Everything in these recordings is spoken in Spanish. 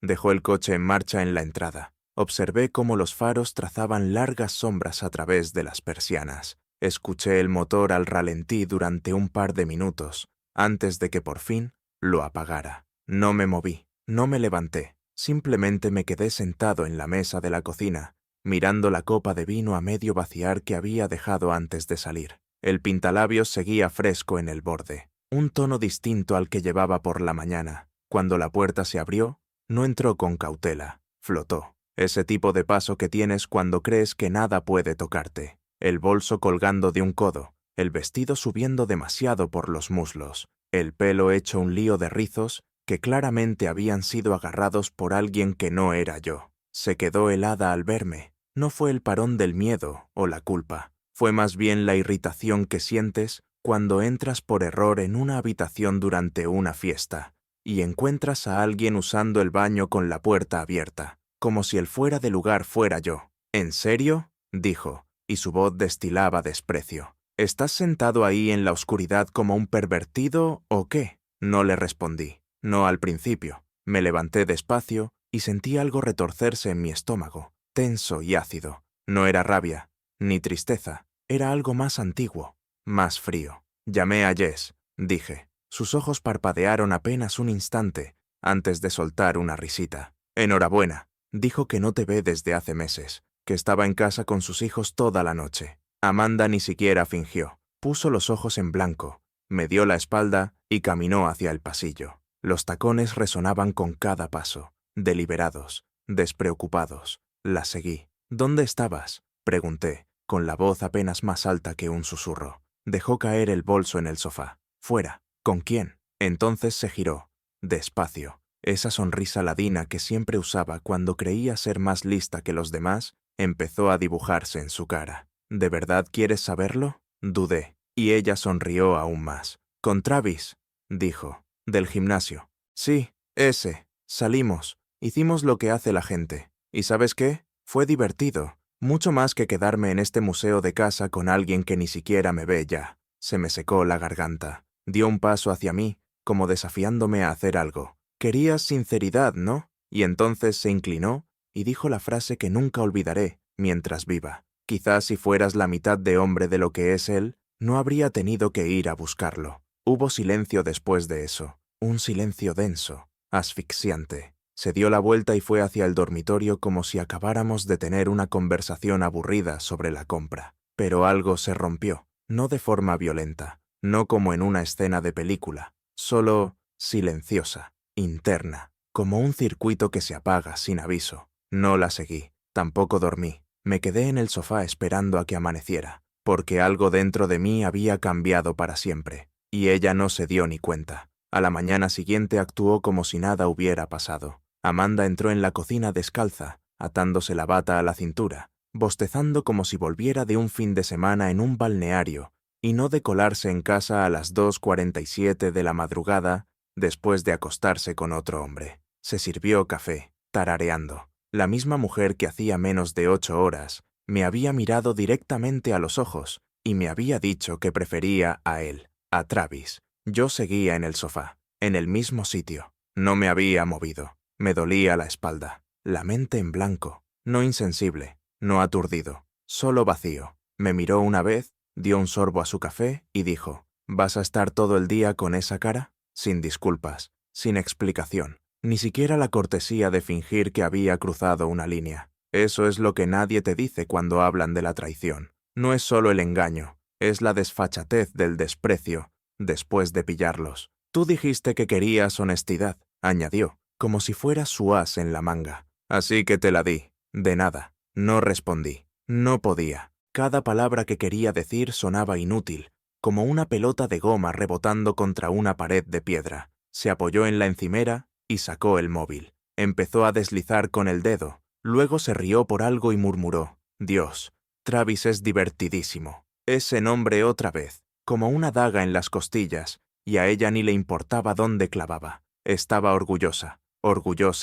Dejó el coche en marcha en la entrada. Observé cómo los faros trazaban largas sombras a través de las persianas. Escuché el motor al ralentí durante un par de minutos, antes de que por fin lo apagara. No me moví, no me levanté. Simplemente me quedé sentado en la mesa de la cocina, mirando la copa de vino a medio vaciar que había dejado antes de salir. El pintalabios seguía fresco en el borde, un tono distinto al que llevaba por la mañana. Cuando la puerta se abrió, no entró con cautela, flotó. Ese tipo de paso que tienes cuando crees que nada puede tocarte. El bolso colgando de un codo, el vestido subiendo demasiado por los muslos, el pelo hecho un lío de rizos que claramente habían sido agarrados por alguien que no era yo. Se quedó helada al verme. No fue el parón del miedo o la culpa. Fue más bien la irritación que sientes cuando entras por error en una habitación durante una fiesta y encuentras a alguien usando el baño con la puerta abierta, como si el fuera de lugar fuera yo. ¿En serio?, dijo, y su voz destilaba desprecio. ¿Estás sentado ahí en la oscuridad como un pervertido o qué? No le respondí. No al principio. Me levanté despacio y sentí algo retorcerse en mi estómago, tenso y ácido. No era rabia, ni tristeza. Era algo más antiguo, más frío. Llamé a Jess, dije. Sus ojos parpadearon apenas un instante antes de soltar una risita. Enhorabuena. Dijo que no te ve desde hace meses, que estaba en casa con sus hijos toda la noche. Amanda ni siquiera fingió. Puso los ojos en blanco, me dio la espalda y caminó hacia el pasillo. Los tacones resonaban con cada paso, deliberados, despreocupados. La seguí. ¿Dónde estabas?, pregunté, con la voz apenas más alta que un susurro. Dejó caer el bolso en el sofá. Fuera. ¿Con quién? Entonces se giró, despacio. Esa sonrisa ladina que siempre usaba cuando creía ser más lista que los demás empezó a dibujarse en su cara. ¿De verdad quieres saberlo?, dudé, y ella sonrió aún más. «Con Travis», dijo, «del gimnasio». «Sí, ese. Salimos. Hicimos lo que hace la gente. ¿Y sabes qué? Fue divertido. Mucho más que quedarme en este museo de casa con alguien que ni siquiera me ve ya». Se me secó la garganta. Dio un paso hacia mí, como desafiándome a hacer algo. «Querías sinceridad, ¿no?». Y entonces se inclinó y dijo la frase que nunca olvidaré mientras viva. «Quizás si fueras la mitad de hombre de lo que es él, no habría tenido que ir a buscarlo». Hubo silencio después de eso, un silencio denso, asfixiante. Se dio la vuelta y fue hacia el dormitorio como si acabáramos de tener una conversación aburrida sobre la compra. Pero algo se rompió, no de forma violenta, no como en una escena de película, solo silenciosa, interna, como un circuito que se apaga sin aviso. No la seguí, tampoco dormí. Me quedé en el sofá esperando a que amaneciera, porque algo dentro de mí había cambiado para siempre, y ella no se dio ni cuenta. A la mañana siguiente actuó como si nada hubiera pasado. Amanda entró en la cocina descalza, atándose la bata a la cintura, bostezando como si volviera de un fin de semana en un balneario, y no de colarse en casa a las 2:47 de la madrugada después de acostarse con otro hombre. Se sirvió café, tarareando. La misma mujer que hacía menos de 8 horas me había mirado directamente a los ojos y me había dicho que prefería a él, a Travis. Yo seguía en el sofá, en el mismo sitio. No me había movido. Me dolía la espalda, la mente en blanco, no insensible, no aturdido, solo vacío. Me miró una vez, dio un sorbo a su café y dijo: «¿Vas a estar todo el día con esa cara?». Sin disculpas, sin explicación, ni siquiera la cortesía de fingir que había cruzado una línea. Eso es lo que nadie te dice cuando hablan de la traición. No es solo el engaño, es la desfachatez del desprecio después de pillarlos. «Tú dijiste que querías honestidad», añadió, como si fuera su as en la manga. «Así que te la di». De nada. No respondí. No podía. Cada palabra que quería decir sonaba inútil, como una pelota de goma rebotando contra una pared de piedra. Se apoyó en la encimera y sacó el móvil. Empezó a deslizar con el dedo. Luego se rió por algo y murmuró: «Dios, Travis es divertidísimo». Ese nombre otra vez, como una daga en las costillas, y a ella ni le importaba dónde clavaba. Estaba orgullosa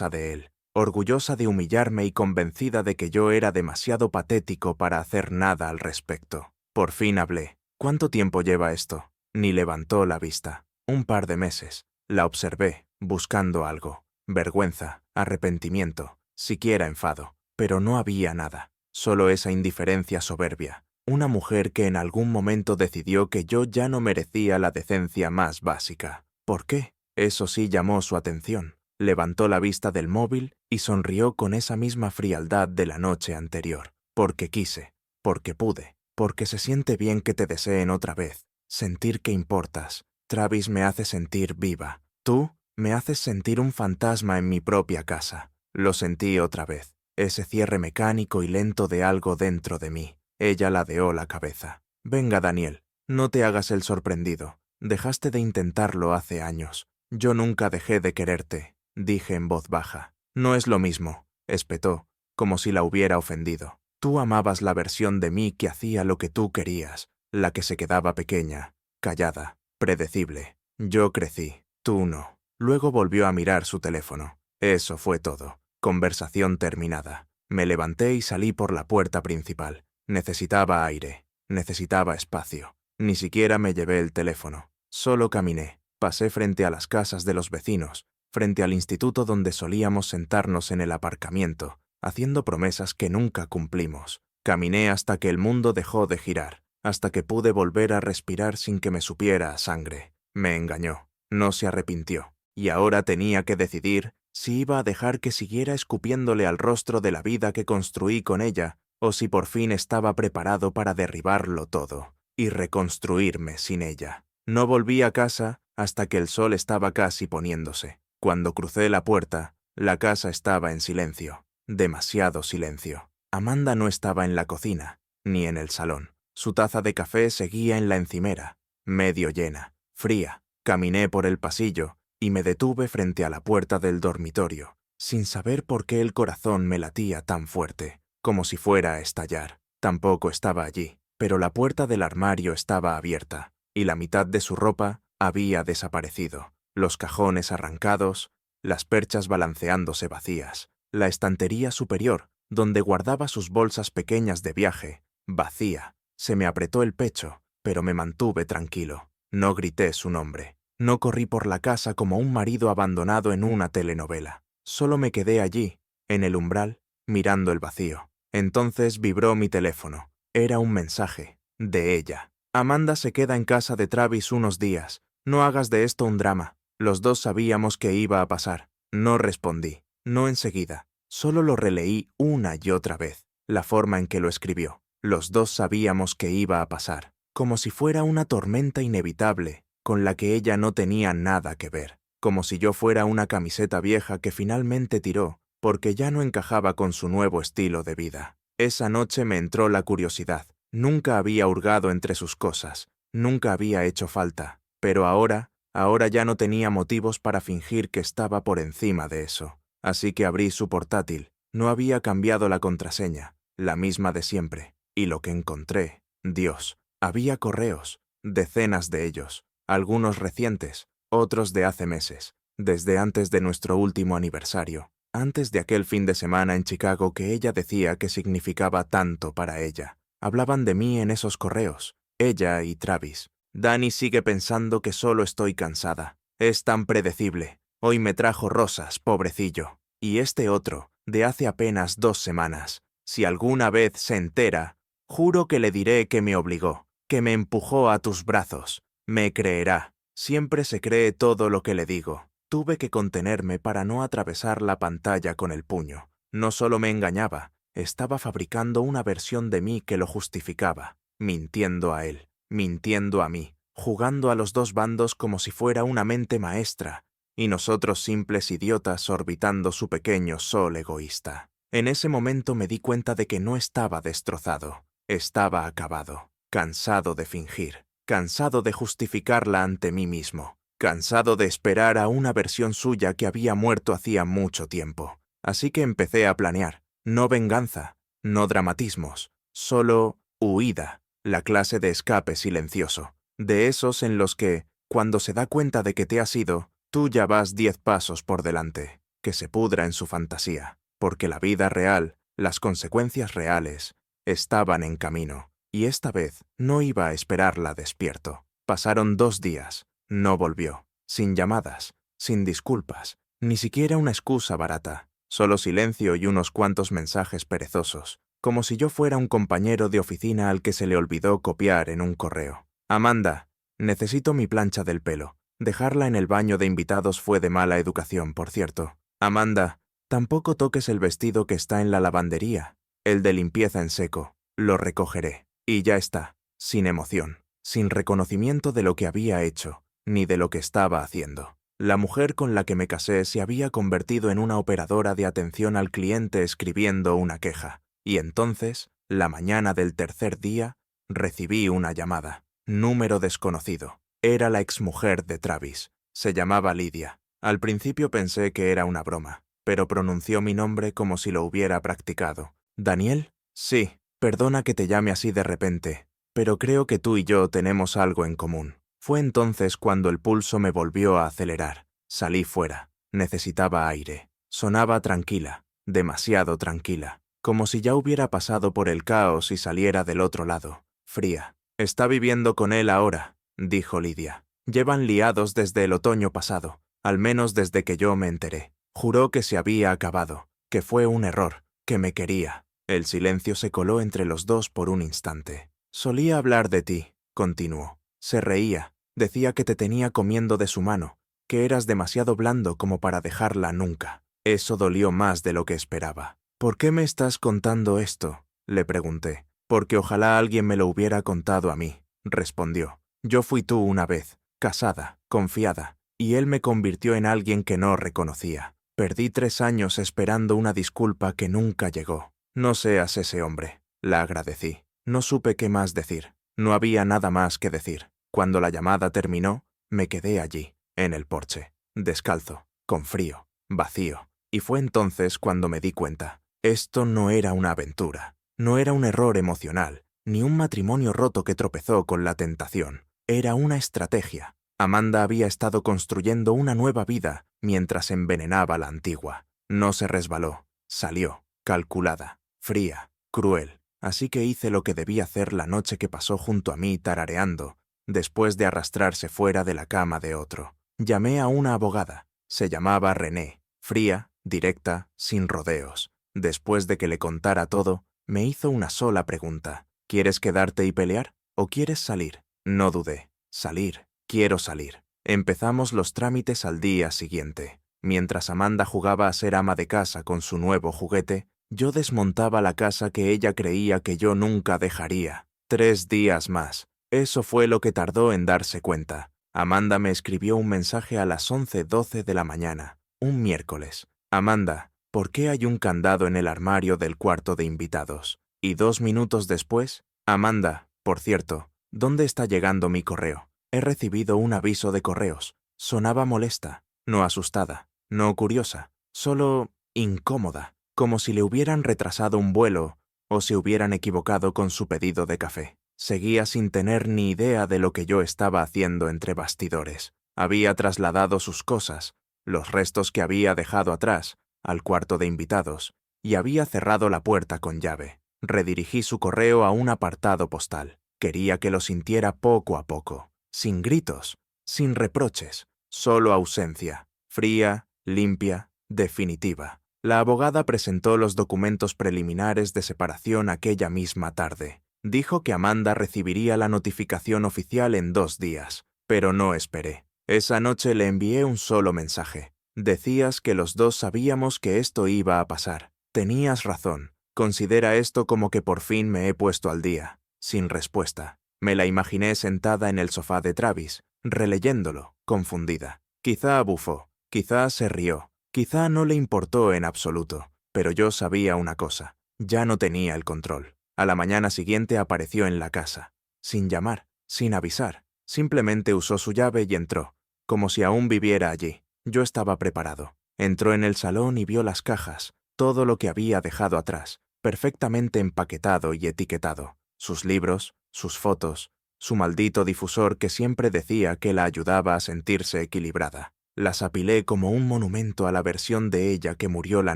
de él, orgullosa de humillarme y convencida de que yo era demasiado patético para hacer nada al respecto. Por fin hablé. «¿Cuánto tiempo lleva esto?». Ni levantó la vista. «Un par de meses». La observé, buscando algo. vergüenza, arrepentimiento, siquiera enfado. Pero no había nada, solo esa indiferencia soberbia. Una mujer que en algún momento decidió que yo ya no merecía la decencia más básica. ¿Por qué? Eso sí llamó su atención. Levantó la vista del móvil y sonrió con esa misma frialdad de la noche anterior. Porque quise, porque pude, porque se siente bien que te deseen otra vez. Sentir que importas. Travis me hace sentir viva. Tú me haces sentir un fantasma en mi propia casa. Lo sentí otra vez. Ese cierre mecánico y lento de algo dentro de mí. Ella ladeó la cabeza. Venga, Daniel, no te hagas el sorprendido. Dejaste de intentarlo hace años. Yo nunca dejé de quererte, dije en voz baja. No es lo mismo, espetó, como si la hubiera ofendido. Tú amabas la versión de mí que hacía lo que tú querías, la que se quedaba pequeña, callada, predecible. Yo crecí, tú no. Luego volvió a mirar su teléfono. Eso fue todo. Conversación terminada. Me levanté y salí por la puerta principal. Necesitaba aire, necesitaba espacio. Ni siquiera me llevé el teléfono. Solo caminé. Pasé frente a las casas de los vecinos, frente al instituto donde solíamos sentarnos en el aparcamiento, haciendo promesas que nunca cumplimos. Caminé hasta que el mundo dejó de girar, hasta que pude volver a respirar sin que me supiera a sangre. Me engañó. No se arrepintió. Y ahora tenía que decidir si iba a dejar que siguiera escupiéndole al rostro de la vida que construí con ella, o si por fin estaba preparado para derribarlo todo y reconstruirme sin ella. No volví a casa hasta que el sol estaba casi poniéndose. Cuando crucé la puerta, la casa estaba en silencio, demasiado silencio. Amanda no estaba en la cocina, ni en el salón. Su taza de café seguía en la encimera, medio llena, fría. Caminé por el pasillo y me detuve frente a la puerta del dormitorio, sin saber por qué el corazón me latía tan fuerte, como si fuera a estallar. Tampoco estaba allí, pero la puerta del armario estaba abierta, y la mitad de su ropa había desaparecido. Los cajones arrancados, las perchas balanceándose vacías, la estantería superior, donde guardaba sus bolsas pequeñas de viaje, vacía. Se me apretó el pecho, pero me mantuve tranquilo. No grité su nombre. No corrí por la casa como un marido abandonado en una telenovela. Solo me quedé allí, en el umbral, mirando el vacío. Entonces vibró mi teléfono. Era un mensaje, de ella. Amanda se queda en casa de Travis unos días. No hagas de esto un drama. Los dos sabíamos que iba a pasar. No respondí. No enseguida. Solo lo releí una y otra vez. La forma en que lo escribió. Los dos sabíamos que iba a pasar. Como si fuera una tormenta inevitable, con la que ella no tenía nada que ver. Como si yo fuera una camiseta vieja que finalmente tiró, porque ya no encajaba con su nuevo estilo de vida. Esa noche me entró la curiosidad. Nunca había hurgado entre sus cosas, nunca había hecho falta, pero ahora ya no tenía motivos para fingir que estaba por encima de eso. Así que abrí su portátil. No había cambiado la contraseña, la misma de siempre. Y lo que encontré, Dios, había correos, decenas de ellos, algunos recientes, otros de hace meses, desde antes de nuestro último aniversario, antes de aquel fin de semana en Chicago que ella decía que significaba tanto para ella. Hablaban de mí en esos correos, ella y Travis. Dani sigue pensando que solo estoy cansada. Es tan predecible. Hoy me trajo rosas, pobrecillo. Y este otro, de hace apenas 2 semanas. Si alguna vez se entera, juro que le diré que me obligó, que me empujó a tus brazos. Me creerá. Siempre se cree todo lo que le digo. Tuve que contenerme para no atravesar la pantalla con el puño. No solo me engañaba, estaba fabricando una versión de mí que lo justificaba, mintiendo a él, mintiendo a mí, jugando a los dos bandos como si fuera una mente maestra, y nosotros simples idiotas orbitando su pequeño sol egoísta. En ese momento me di cuenta de que no estaba destrozado, estaba acabado, cansado de fingir, cansado de justificarla ante mí mismo, cansado de esperar a una versión suya que había muerto hacía mucho tiempo. Así que empecé a planear. No venganza, no dramatismos, solo huida, la clase de escape silencioso, de esos en los que, cuando se da cuenta de que te has ido, tú ya vas 10 pasos por delante, que se pudra en su fantasía, porque la vida real, las consecuencias reales, estaban en camino, y esta vez no iba a esperarla despierto. Pasaron 2 días, no volvió, sin llamadas, sin disculpas, Ni siquiera una excusa barata, solo silencio y unos cuantos mensajes perezosos, como si yo fuera un compañero de oficina al que se le olvidó copiar en un correo. Amanda, necesito mi plancha del pelo. Dejarla en el baño de invitados fue de mala educación, por cierto. Amanda, tampoco toques el vestido que está en la lavandería, el de limpieza en seco. Lo recogeré. Y ya está, sin emoción, sin reconocimiento de lo que había hecho, ni de lo que estaba haciendo. La mujer con la que me casé se había convertido en una operadora de atención al cliente escribiendo una queja. Y entonces, la mañana del tercer día, recibí una llamada. Número desconocido. Era la exmujer de Travis. Se llamaba Lydia. Al principio pensé que era una broma, pero pronunció mi nombre como si lo hubiera practicado. ¿Daniel? Sí, perdona que te llame así de repente, pero creo que tú y yo tenemos algo en común. Fue entonces cuando el pulso me volvió a acelerar. Salí fuera. Necesitaba aire. Sonaba tranquila, demasiado tranquila, como si ya hubiera pasado por el caos y saliera del otro lado, fría. Está viviendo con él ahora, dijo Lydia. Llevan liados desde el otoño pasado, al menos desde que yo me enteré. Juró que se había acabado, que fue un error, que me quería. El silencio se coló entre los dos por un instante. Solía hablar de ti, continuó. Se reía, decía que te tenía comiendo de su mano, que eras demasiado blando como para dejarla nunca. Eso dolió más de lo que esperaba. ¿Por qué me estás contando esto?, le pregunté. Porque ojalá alguien me lo hubiera contado a mí, respondió. Yo fui tú una vez, casada, confiada, y él me convirtió en alguien que no reconocía. Perdí 3 años esperando una disculpa que nunca llegó. No seas ese hombre, la agradecí. No supe qué más decir. No había nada más que decir. Cuando la llamada terminó, me quedé allí, en el porche, descalzo, con frío, vacío. Y fue entonces cuando me di cuenta. Esto no era una aventura. No era un error emocional, ni un matrimonio roto que tropezó con la tentación. Era una estrategia. Amanda había estado construyendo una nueva vida mientras envenenaba la antigua. No se resbaló. Salió, calculada, fría, cruel. Así que hice lo que debía hacer la noche que pasó junto a mí tarareando, después de arrastrarse fuera de la cama de otro. Llamé a una abogada. Se llamaba René. Fría, directa, sin rodeos. Después de que le contara todo, me hizo una sola pregunta. ¿Quieres quedarte y pelear? ¿O quieres salir? No dudé. Salir. Quiero salir. Empezamos los trámites al día siguiente. Mientras Amanda jugaba a ser ama de casa con su nuevo juguete, yo desmontaba la casa que ella creía que yo nunca dejaría. 3 días más. Eso fue lo que tardó en darse cuenta. Amanda me escribió un mensaje a las 11:12 de la mañana, un miércoles. Amanda, ¿por qué hay un candado en el armario del cuarto de invitados? Y 2 minutos después, Amanda, por cierto, ¿dónde está llegando mi correo? He recibido un aviso de correos. Sonaba molesta, no asustada, no curiosa, solo incómoda, como si le hubieran retrasado un vuelo o se hubieran equivocado con su pedido de café. Seguía sin tener ni idea de lo que yo estaba haciendo entre bastidores. Había trasladado sus cosas, los restos que había dejado atrás, al cuarto de invitados, y había cerrado la puerta con llave. Redirigí su correo a un apartado postal. Quería que lo sintiera poco a poco, sin gritos, sin reproches, solo ausencia, fría, limpia, definitiva. La abogada presentó los documentos preliminares de separación aquella misma tarde. Dijo que Amanda recibiría la notificación oficial en 2 días, pero no esperé. Esa noche le envié un solo mensaje. Decías que los dos sabíamos que esto iba a pasar. Tenías razón. Considera esto como que por fin me he puesto al día. Sin respuesta. Me la imaginé sentada en el sofá de Travis, releyéndolo, confundida. Quizá bufó, quizá se rió, quizá no le importó en absoluto, pero yo sabía una cosa. Ya no tenía el control. A la mañana siguiente apareció en la casa, sin llamar, sin avisar. Simplemente usó su llave y entró, como si aún viviera allí. Yo estaba preparado. Entró en el salón y vio las cajas, todo lo que había dejado atrás, perfectamente empaquetado y etiquetado. Sus libros, sus fotos, su maldito difusor que siempre decía que la ayudaba a sentirse equilibrada. Las apilé como un monumento a la versión de ella que murió la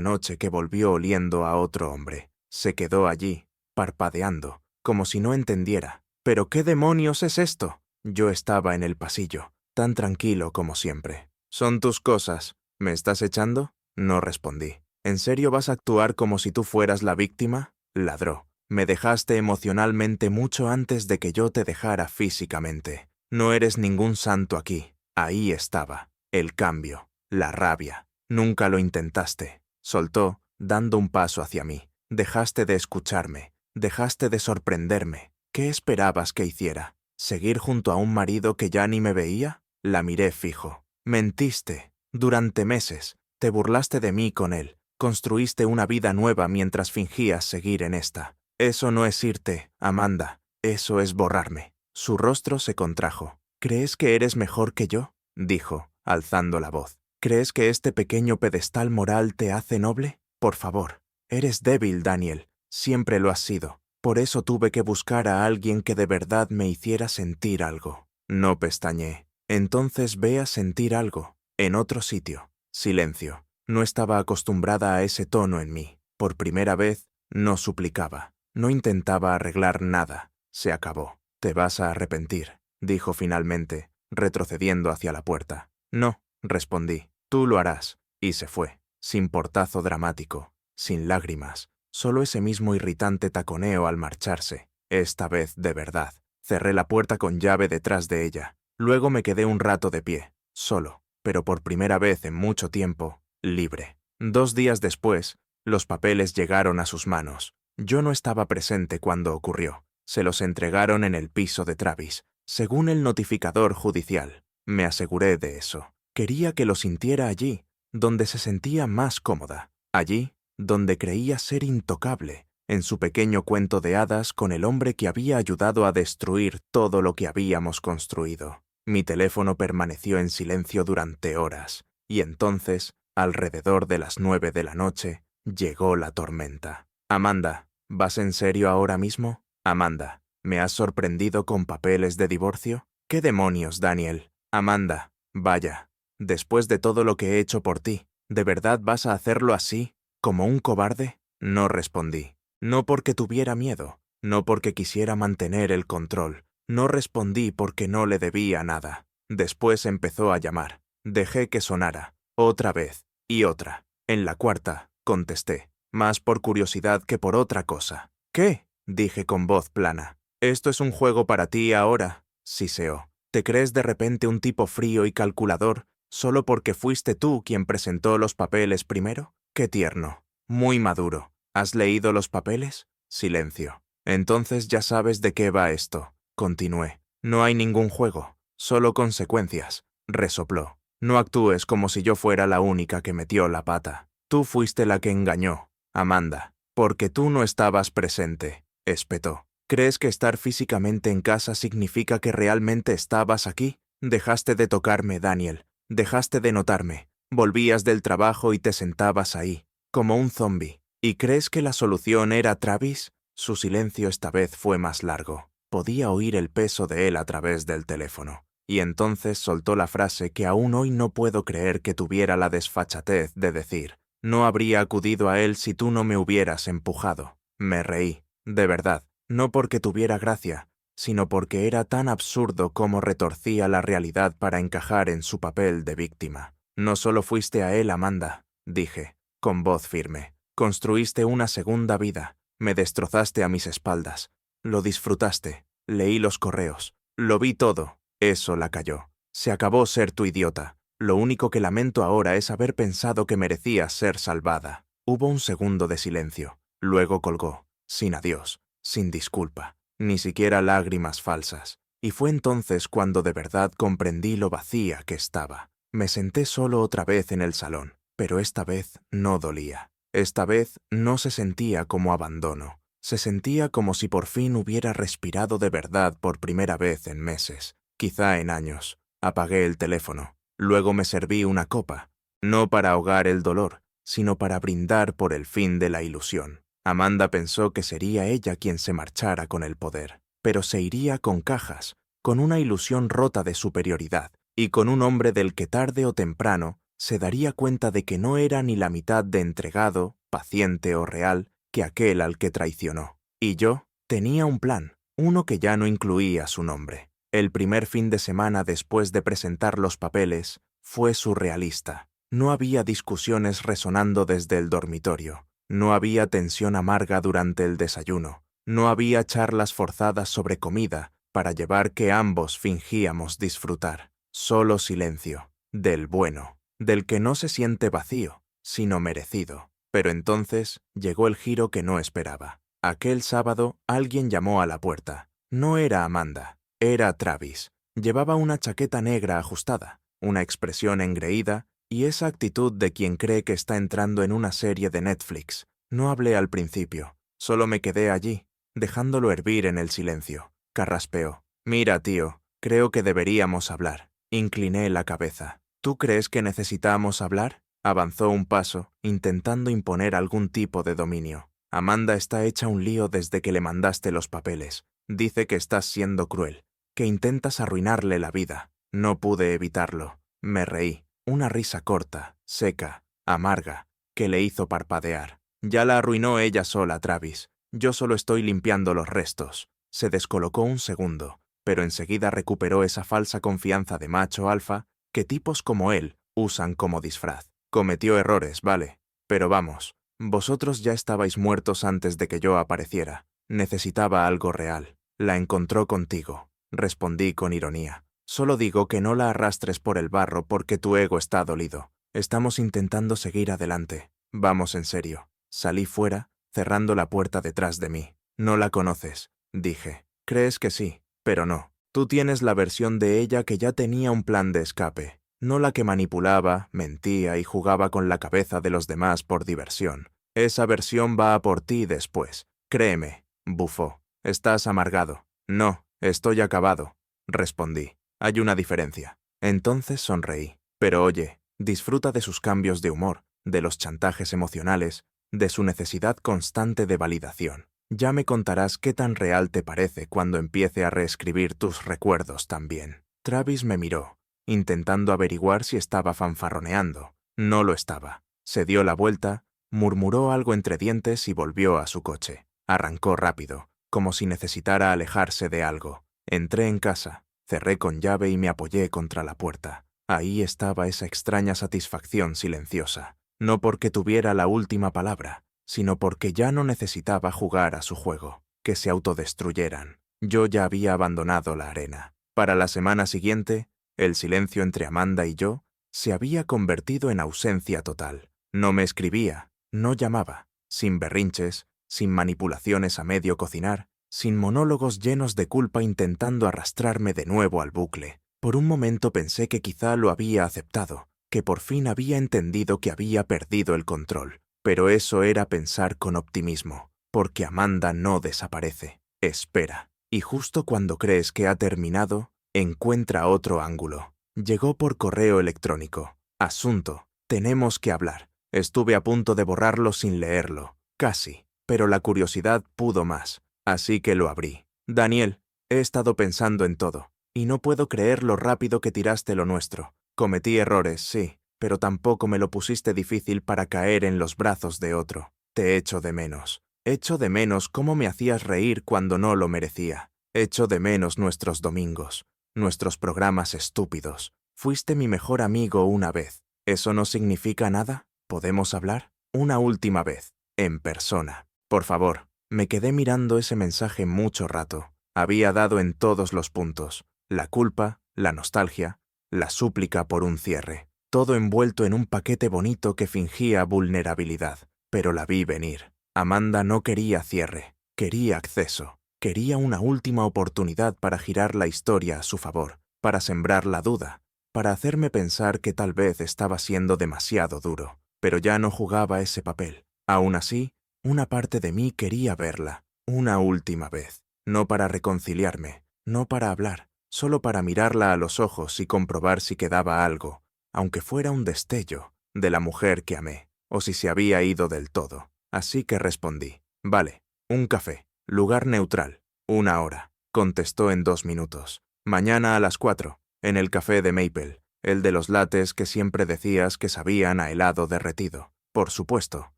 noche que volvió oliendo a otro hombre. Se quedó allí, parpadeando, como si no entendiera. ¿Pero qué demonios es esto? Yo estaba en el pasillo, tan tranquilo como siempre. Son tus cosas, ¿Me estás echando? No respondí. ¿En serio vas a actuar como si tú fueras la víctima? Ladró. Me dejaste emocionalmente mucho antes de que yo te dejara físicamente. No eres ningún santo aquí. Ahí estaba. El cambio. La rabia. Nunca lo intentaste. Soltó, dando un paso hacia mí. Dejaste de escucharme. Dejaste de sorprenderme. ¿Qué esperabas que hiciera? ¿Seguir junto a un marido que ya ni me veía? La miré fijo. Mentiste. Durante meses. Te burlaste de mí con él. Construiste una vida nueva mientras fingías seguir en esta. Eso no es irte, Amanda. Eso es borrarme. Su rostro se contrajo. ¿Crees que eres mejor que yo? Dijo, alzando la voz. ¿Crees que este pequeño pedestal moral te hace noble? Por favor. Eres débil, Daniel. Siempre lo has sido. Por eso tuve que buscar a alguien que de verdad me hiciera sentir algo. No pestañeé. Entonces ve a sentir algo. En otro sitio. Silencio. No estaba acostumbrada a ese tono en mí. Por primera vez, no suplicaba. No intentaba arreglar nada. Se acabó. Te vas a arrepentir, dijo finalmente, retrocediendo hacia la puerta. No, respondí. Tú lo harás. Y se fue. Sin portazo dramático. Sin lágrimas. Solo ese mismo irritante taconeo al marcharse. Esta vez de verdad. Cerré la puerta con llave detrás de ella. Luego me quedé un rato de pie. Solo. Pero por primera vez en mucho tiempo, libre. 2 días después, los papeles llegaron a sus manos. Yo no estaba presente cuando ocurrió. Se los entregaron en el piso de Travis, según el notificador judicial. Me aseguré de eso. Quería que lo sintiera allí, donde se sentía más cómoda. Allí, donde creía ser intocable, en su pequeño cuento de hadas con el hombre que había ayudado a destruir todo lo que habíamos construido. Mi teléfono permaneció en silencio durante horas, y entonces, alrededor de las 9 de la noche, llegó la tormenta. Amanda, ¿vas en serio ahora mismo? Amanda, ¿me has sorprendido con papeles de divorcio? ¿Qué demonios, Daniel? Amanda, vaya, después de todo lo que he hecho por ti, ¿de verdad vas a hacerlo así, como un cobarde? No respondí. No porque tuviera miedo, no porque quisiera mantener el control. No respondí porque no le debía nada. Después empezó a llamar. Dejé que sonara. Otra vez. Y otra. En la cuarta, contesté. Más por curiosidad que por otra cosa. ¿Qué? Dije con voz plana. ¿Esto es un juego para ti ahora? Siseó. ¿Te crees de repente un tipo frío y calculador solo porque fuiste tú quien presentó los papeles primero? Qué tierno. Muy maduro. ¿Has leído los papeles? Silencio. Entonces ya sabes de qué va esto. Continué. No hay ningún juego, solo consecuencias. Resopló. No actúes como si yo fuera la única que metió la pata. Tú fuiste la que engañó, Amanda, porque tú no estabas presente, espetó. ¿Crees que estar físicamente en casa significa que realmente estabas aquí? Dejaste de tocarme, Daniel. Dejaste de notarme. Volvías del trabajo y te sentabas ahí, como un zombi. ¿Y crees que la solución era Travis? Su silencio esta vez fue más largo. Podía oír el peso de él a través del teléfono. Y entonces soltó la frase que aún hoy no puedo creer que tuviera la desfachatez de decir. No habría acudido a él si tú no me hubieras empujado. Me reí, de verdad, no porque tuviera gracia, sino porque era tan absurdo como retorcía la realidad para encajar en su papel de víctima. No solo fuiste a él, Amanda, dije, con voz firme. Construiste una segunda vida. Me destrozaste a mis espaldas. Lo disfrutaste. Leí los correos. Lo vi todo. Eso la calló. Se acabó ser tu idiota. Lo único que lamento ahora es haber pensado que merecías ser salvada. Hubo un segundo de silencio. Luego colgó. Sin adiós. Sin disculpa. Ni siquiera lágrimas falsas. Y fue entonces cuando de verdad comprendí lo vacía que estaba. Me senté solo otra vez en el salón. Pero esta vez no dolía. Esta vez no se sentía como abandono. Se sentía como si por fin hubiera respirado de verdad por primera vez en meses, quizá en años. Apagué el teléfono. Luego me serví una copa, no para ahogar el dolor, sino para brindar por el fin de la ilusión. Amanda pensó que sería ella quien se marchara con el poder, pero se iría con cajas, con una ilusión rota de superioridad, y con un hombre del que tarde o temprano se daría cuenta de que no era ni la mitad de entregado, paciente o real que aquel al que traicionó. Y yo tenía un plan, uno que ya no incluía su nombre. El primer fin de semana después de presentar los papeles fue surrealista. No había discusiones resonando desde el dormitorio. No había tensión amarga durante el desayuno. No había charlas forzadas sobre comida para llevar que ambos fingíamos disfrutar. Solo silencio. Del bueno. Del que no se siente vacío, sino merecido. Pero entonces llegó el giro que no esperaba. Aquel sábado alguien llamó a la puerta. No era Amanda, era Travis. Llevaba una chaqueta negra ajustada, una expresión engreída y esa actitud de quien cree que está entrando en una serie de Netflix. No hablé al principio, solo me quedé allí, dejándolo hervir en el silencio. Carraspeó. Mira, tío, creo que deberíamos hablar. Incliné la cabeza. ¿Tú crees que necesitamos hablar? Avanzó un paso, intentando imponer algún tipo de dominio. Amanda está hecha un lío desde que le mandaste los papeles. Dice que estás siendo cruel, que intentas arruinarle la vida. No pude evitarlo. Me reí. Una risa corta, seca, amarga, que le hizo parpadear. Ya la arruinó ella sola, Travis. Yo solo estoy limpiando los restos. Se descolocó un segundo, pero enseguida recuperó esa falsa confianza de macho alfa que tipos como él usan como disfraz. Cometió errores, vale, pero vamos, vosotros ya estabais muertos antes de que yo apareciera. Necesitaba algo real. La encontró contigo, respondí con ironía. Solo digo que no la arrastres por el barro porque tu ego está dolido. Estamos intentando seguir adelante. Vamos en serio. Salí fuera, cerrando la puerta detrás de mí. No la conoces, dije. Crees que sí, pero no. Tú tienes la versión de ella que ya tenía un plan de escape, no la que manipulaba, mentía y jugaba con la cabeza de los demás por diversión. Esa versión va a por ti después. Créeme, bufó. Estás amargado. No, estoy acabado, respondí. Hay una diferencia. Entonces sonreí. Pero oye, disfruta de sus cambios de humor, de los chantajes emocionales, de su necesidad constante de validación. Ya me contarás qué tan real te parece cuando empiece a reescribir tus recuerdos también. Travis me miró, intentando averiguar si estaba fanfarroneando. No lo estaba. Se dio la vuelta, murmuró algo entre dientes y volvió a su coche. Arrancó rápido, como si necesitara alejarse de algo. Entré en casa, cerré con llave y me apoyé contra la puerta. Ahí estaba esa extraña satisfacción silenciosa. No porque tuviera la última palabra, sino porque ya no necesitaba jugar a su juego, que se autodestruyeran. Yo ya había abandonado la arena. Para la semana siguiente, el silencio entre Amanda y yo se había convertido en ausencia total. No me escribía, no llamaba, sin berrinches, sin manipulaciones a medio cocinar, sin monólogos llenos de culpa intentando arrastrarme de nuevo al bucle. Por un momento pensé que quizá lo había aceptado, que por fin había entendido que había perdido el control. Pero eso era pensar con optimismo, porque Amanda no desaparece, espera. Y justo cuando crees que ha terminado, encuentra otro ángulo. Llegó por correo electrónico. Asunto, tenemos que hablar. Estuve a punto de borrarlo sin leerlo, casi, pero la curiosidad pudo más, así que lo abrí. Daniel, he estado pensando en todo, y no puedo creer lo rápido que tiraste lo nuestro. Cometí errores, sí, pero tampoco me lo pusiste difícil para caer en los brazos de otro. Te echo de menos. Echo de menos cómo me hacías reír cuando no lo merecía. Echo de menos nuestros domingos, nuestros programas estúpidos. Fuiste mi mejor amigo una vez. ¿Eso no significa nada? ¿Podemos hablar? Una última vez, en persona. Por favor. Me quedé mirando ese mensaje mucho rato. Había dado en todos los puntos. La culpa, la nostalgia, la súplica por un cierre. Todo envuelto en un paquete bonito que fingía vulnerabilidad. Pero la vi venir. Amanda no quería cierre, quería acceso. Quería una última oportunidad para girar la historia a su favor, para sembrar la duda, para hacerme pensar que tal vez estaba siendo demasiado duro. Pero ya no jugaba ese papel. Aún así, una parte de mí quería verla, una última vez. No para reconciliarme, no para hablar, solo para mirarla a los ojos y comprobar si quedaba algo, aunque fuera un destello, de la mujer que amé, o si se había ido del todo. Así que respondí, vale, un café, lugar neutral, 1 hora, contestó en 2 minutos. Mañana a las 4, en el café de Maple, el de los lates que siempre decías que sabían a helado derretido. Por supuesto,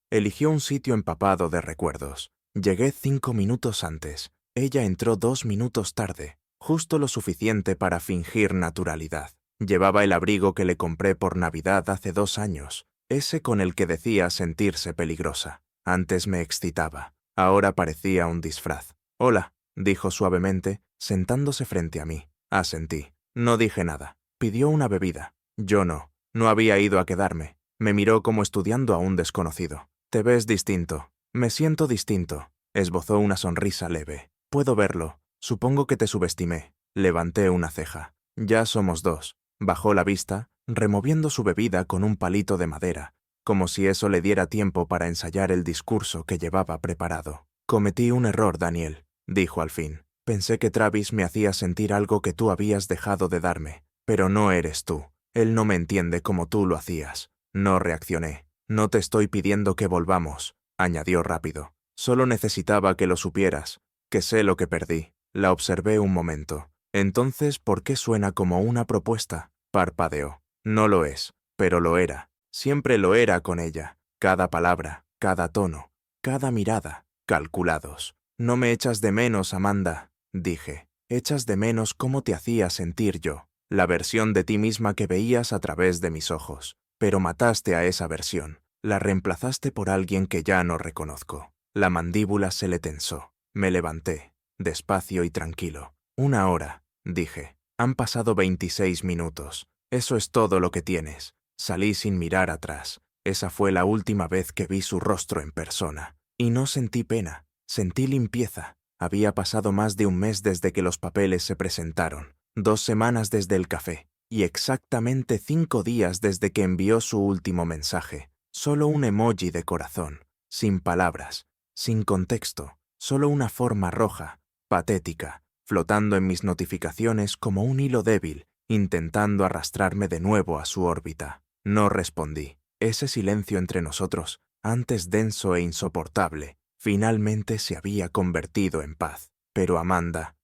eligió un sitio empapado de recuerdos. Llegué 5 minutos antes. Ella entró 2 minutos tarde, justo lo suficiente para fingir naturalidad. Llevaba el abrigo que le compré por Navidad hace 2 años, ese con el que decía sentirse peligrosa. Antes me excitaba, ahora parecía un disfraz. «Hola», dijo suavemente, sentándose frente a mí. Asentí. No dije nada. Pidió una bebida. Yo no había ido a quedarme. Me miró como estudiando a un desconocido. «Te ves distinto». «Me siento distinto». Esbozó una sonrisa leve. «Puedo verlo. Supongo que te subestimé». Levanté una ceja. «Ya somos 2». Bajó la vista, removiendo su bebida con un palito de madera, como si eso le diera tiempo para ensayar el discurso que llevaba preparado. «Cometí un error, Daniel», dijo al fin. «Pensé que Travis me hacía sentir algo que tú habías dejado de darme, pero no eres tú. Él no me entiende como tú lo hacías». No reaccioné. «No te estoy pidiendo que volvamos», añadió rápido. «Solo necesitaba que lo supieras, que sé lo que perdí». La observé un momento. «Entonces, ¿por qué suena como una propuesta?». Parpadeó. «No lo es, pero lo era. Siempre lo era con ella. Cada palabra, cada tono, cada mirada, calculados». «No me echas de menos, Amanda», dije. «Echas de menos cómo te hacía sentir yo, la versión de ti misma que veías a través de mis ojos. Pero mataste a esa versión, la reemplazaste por alguien que ya no reconozco». La mandíbula se le tensó. Me levanté, despacio y tranquilo. «1 hora», dije. «Han pasado 26 minutos. Eso es todo lo que tienes». Salí sin mirar atrás. Esa fue la última vez que vi su rostro en persona. Y no sentí pena, sentí limpieza. Había pasado más de un mes desde que los papeles se presentaron, 2 semanas desde el café, y exactamente 5 días desde que envió su último mensaje. Solo un emoji de corazón, sin palabras, sin contexto, solo una forma roja, patética, flotando en mis notificaciones como un hilo débil, intentando arrastrarme de nuevo a su órbita. No respondí. Ese silencio entre nosotros, antes denso e insoportable, finalmente se había convertido en paz. Pero Amanda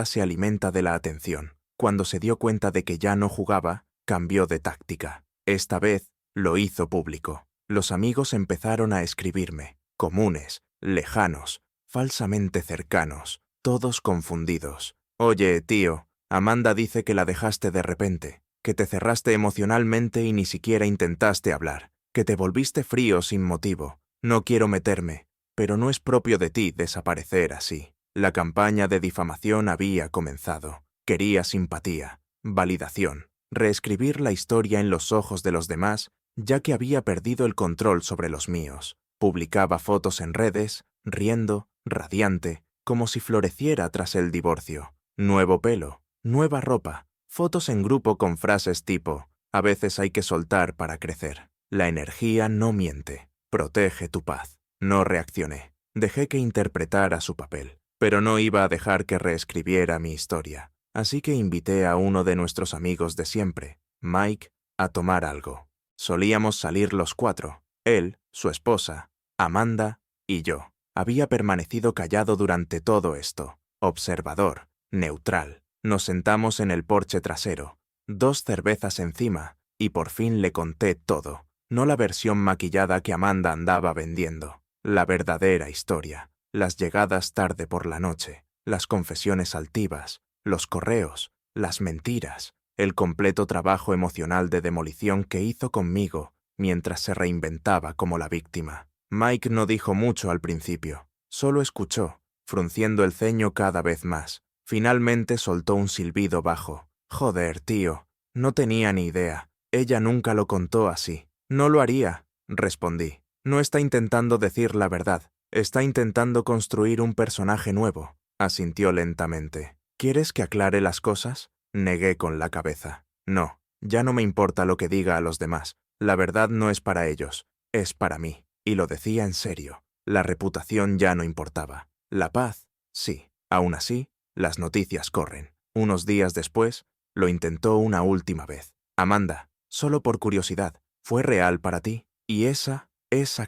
se alimenta de la atención. Cuando se dio cuenta de que ya no jugaba, cambió de táctica. Esta vez lo hizo público. Los amigos empezaron a escribirme, comunes, lejanos, falsamente cercanos, todos confundidos. «Oye, tío, Amanda dice que la dejaste de repente, que te cerraste emocionalmente y ni siquiera intentaste hablar, que te volviste frío sin motivo. No quiero meterme, pero no es propio de ti desaparecer así». La campaña de difamación había comenzado. Quería simpatía, validación, reescribir la historia en los ojos de los demás, ya que había perdido el control sobre los míos. Publicaba fotos en redes, riendo, radiante, como si floreciera tras el divorcio. Nuevo pelo, nueva ropa, fotos en grupo con frases tipo: «A veces hay que soltar para crecer». La energía no miente. Protege tu paz. No reaccioné. Dejé que interpretara su papel, pero no iba a dejar que reescribiera mi historia. Así que invité a uno de nuestros amigos de siempre, Mike, a tomar algo. Solíamos salir los 4, él, su esposa, Amanda y yo. Había permanecido callado durante todo esto, observador, neutral. Nos sentamos en el porche trasero, 2 cervezas encima, y por fin le conté todo. No la versión maquillada que Amanda andaba vendiendo, la verdadera historia. Las llegadas tarde por la noche, las confesiones altivas, los correos, las mentiras, el completo trabajo emocional de demolición que hizo conmigo mientras se reinventaba como la víctima. Mike no dijo mucho al principio, solo escuchó, frunciendo el ceño cada vez más. Finalmente soltó un silbido bajo. «Joder, tío, no tenía ni idea. Ella nunca lo contó así». «No lo haría», respondí. «No está intentando decir la verdad. Está intentando construir un personaje nuevo», asintió lentamente. «¿Quieres que aclare las cosas?». Negué con la cabeza. «No, ya no me importa lo que diga a los demás. La verdad no es para ellos, es para mí». Y lo decía en serio. La reputación ya no importaba. La paz, sí. Aún así, las noticias corren. Unos días después, lo intentó una última vez. «Amanda, solo por curiosidad, ¿fue real para ti?». Y esa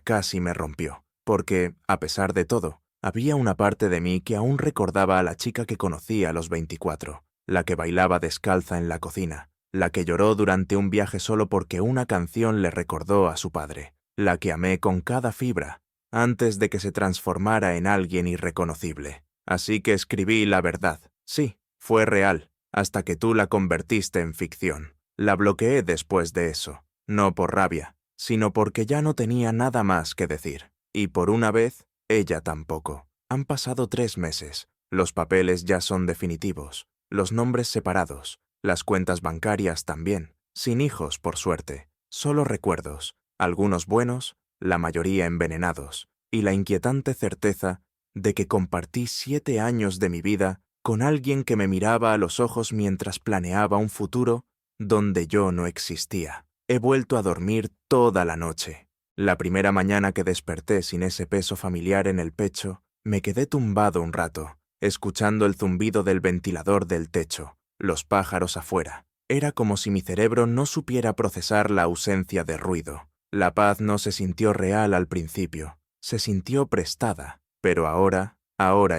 casi me rompió. Porque, a pesar de todo, había una parte de mí que aún recordaba a la chica que conocí a los 24, la que bailaba descalza en la cocina, la que lloró durante un viaje solo porque una canción le recordó a su padre, la que amé con cada fibra, antes de que se transformara en alguien irreconocible. Así que escribí la verdad. Sí, fue real, hasta que tú la convertiste en ficción. La bloqueé después de eso, no por rabia, sino porque ya no tenía nada más que decir. Y por una vez, ella tampoco. Han pasado 3 meses. Los papeles ya son definitivos, los nombres separados, las cuentas bancarias también, sin hijos por suerte, solo recuerdos, algunos buenos, la mayoría envenenados, y la inquietante certeza de que compartí 7 años de mi vida con alguien que me miraba a los ojos mientras planeaba un futuro donde yo no existía. He vuelto a dormir toda la noche. La primera mañana que desperté sin ese peso familiar en el pecho, me quedé tumbado un rato, escuchando el zumbido del ventilador del techo, los pájaros afuera. Era como si mi cerebro no supiera procesar la ausencia de ruido. La paz no se sintió real al principio, se sintió prestada, pero ahora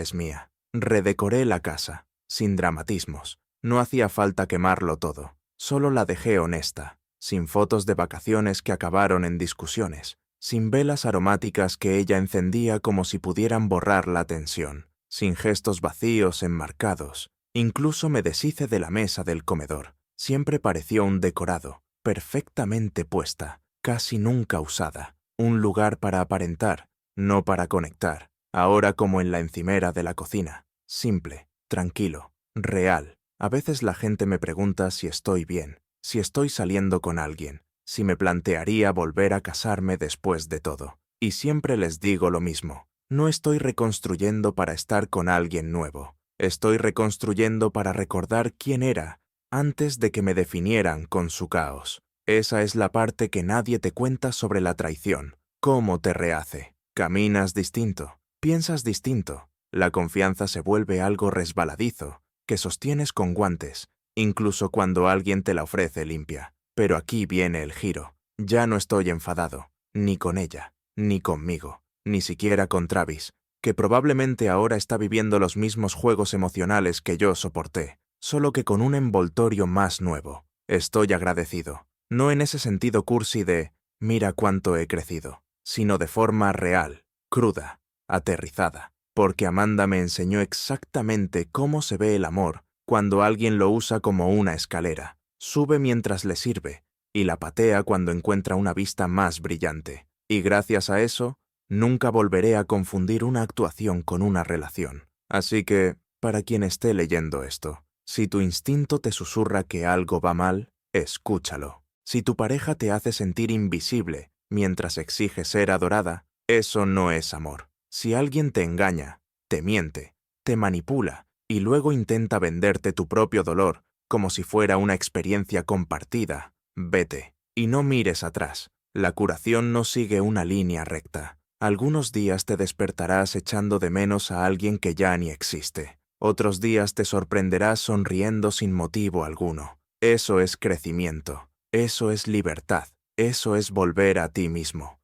es mía. Redecoré la casa, sin dramatismos. No hacía falta quemarlo todo, solo la dejé honesta, sin fotos de vacaciones que acabaron en discusiones, sin velas aromáticas que ella encendía como si pudieran borrar la tensión, sin gestos vacíos enmarcados. Incluso me deshice de la mesa del comedor. Siempre pareció un decorado, perfectamente puesta, casi nunca usada, un lugar para aparentar, no para conectar, ahora como en la encimera de la cocina, simple, tranquilo, real. A veces la gente me pregunta si estoy bien, si estoy saliendo con alguien, si me plantearía volver a casarme después de todo. Y siempre les digo lo mismo, no estoy reconstruyendo para estar con alguien nuevo, estoy reconstruyendo para recordar quién era antes de que me definieran con su caos. Esa es la parte que nadie te cuenta sobre la traición, cómo te rehace. Caminas distinto, piensas distinto, la confianza se vuelve algo resbaladizo, que sostienes con guantes, incluso cuando alguien te la ofrece limpia. Pero aquí viene el giro. Ya no estoy enfadado, ni con ella, ni conmigo, ni siquiera con Travis, que probablemente ahora está viviendo los mismos juegos emocionales que yo soporté, solo que con un envoltorio más nuevo. Estoy agradecido, no en ese sentido cursi de «mira cuánto he crecido», sino de forma real, cruda, aterrizada, porque Amanda me enseñó exactamente cómo se ve el amor cuando alguien lo usa como una escalera, sube mientras le sirve y la patea cuando encuentra una vista más brillante. Y gracias a eso, nunca volveré a confundir una actuación con una relación. Así que, para quien esté leyendo esto, si tu instinto te susurra que algo va mal, escúchalo. Si tu pareja te hace sentir invisible mientras exige ser adorada, eso no es amor. Si alguien te engaña, te miente, te manipula y luego intenta venderte tu propio dolor como si fuera una experiencia compartida, vete y no mires atrás. La curación no sigue una línea recta. Algunos días te despertarás echando de menos a alguien que ya ni existe. Otros días te sorprenderás sonriendo sin motivo alguno. Eso es crecimiento. Eso es libertad. Eso es volver a ti mismo.